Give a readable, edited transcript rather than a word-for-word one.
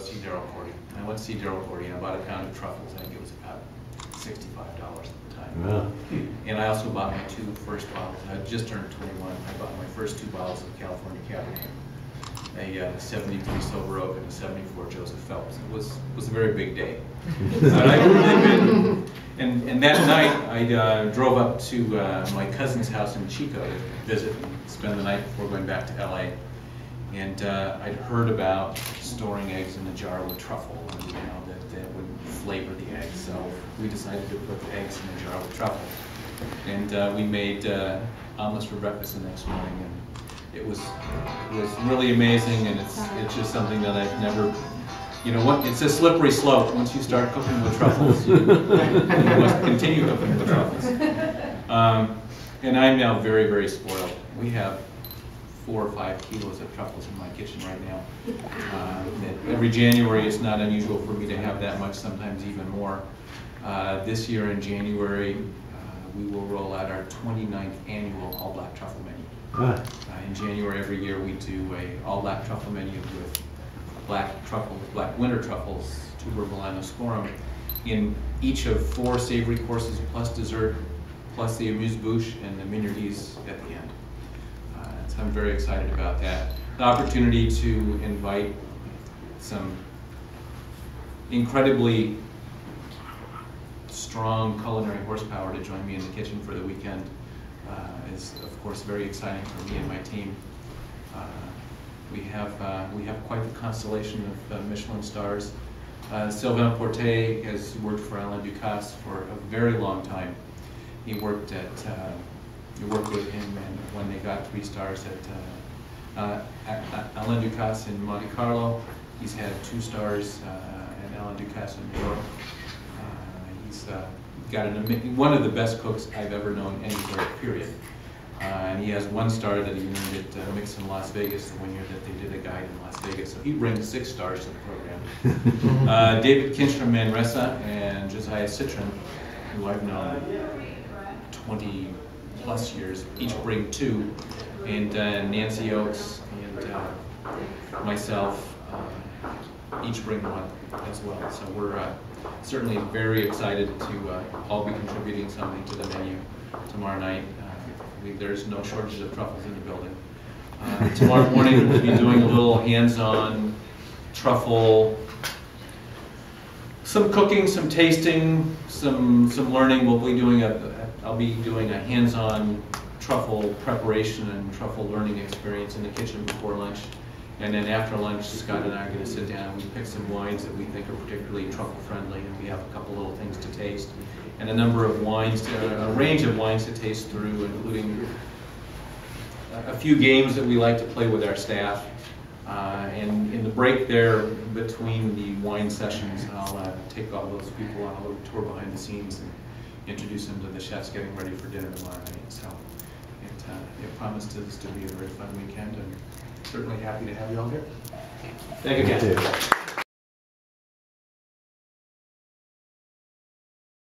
see Daryl Cordy. And I went to see Daryl Cordy and I bought a pound of truffles. I think it was about $65 at the time. Yeah. And I also bought my two first bottles. I had just turned 21. I bought my first two bottles of California Cabernet, a 73 Silver Oak and a 74 Joseph Phelps. It was a very big day. But I really been, and that night I drove up to my cousin's house in Chico to visit and spend the night before going back to LA. And I'd heard about storing eggs in a jar with truffle, and, you know, that would flavor the eggs. So we decided to put the eggs in a jar with truffle. And we made omelets for breakfast the next morning. And it was really amazing, and it's just something that I've never, you know what, it's a slippery slope. Once you start cooking with truffles, you must continue cooking with truffles. And I'm now very, very spoiled. We have 4 or 5 kilos of truffles in my kitchen right now. Every January it's not unusual for me to have that much, sometimes even more. This year in January, we will roll out our 29th annual all-black truffle menu. In January every year we do a all-black truffle menu with black truffle, black winter truffles, tuber melanosporum, in each of 4 savory courses plus dessert, plus the amuse-bouche and the mignardise at the end. So I'm very excited about that. The opportunity to invite some incredibly strong culinary horsepower to join me in the kitchen for the weekend is, of course, very exciting for me and my team. We have quite the constellation of Michelin stars. Sylvain Portet has worked for Alain Ducasse for a very long time. He worked with him and when they got 3 stars at Alain Ducasse in Monte Carlo. He's had 2 stars at Alain Ducasse in New York. He's got one of the best cooks I've ever known anywhere, period. And he has 1 star that he earned at Mix in Las Vegas the one year that they did a guide in Las Vegas. So he brings 6 stars to the program. David Kinstrom Manresa and Josiah Citron, who I've known 20 plus years, each bring 2. And Nancy Oakes and myself each bring 1 as well. So we're certainly very excited to all be contributing something to the menu tomorrow night. There's no shortage of truffles in the building. Tomorrow morning we'll be doing a little hands-on truffle, some cooking, some tasting, some learning. I'll be doing a hands-on truffle preparation and truffle learning experience in the kitchen before lunch. And then after lunch, Scott and I are going to sit down and we pick some wines that we think are particularly truffle friendly, and we have a couple little things to taste. And a number of wines, a range of wines to taste through, including a few games that we like to play with our staff. And in the break there between the wine sessions, I'll take all those people on a little tour behind the scenes and introduce them to the chefs getting ready for dinner tomorrow night. So it promises to be a very fun weekend, and certainly happy to have you all here. Thank you again.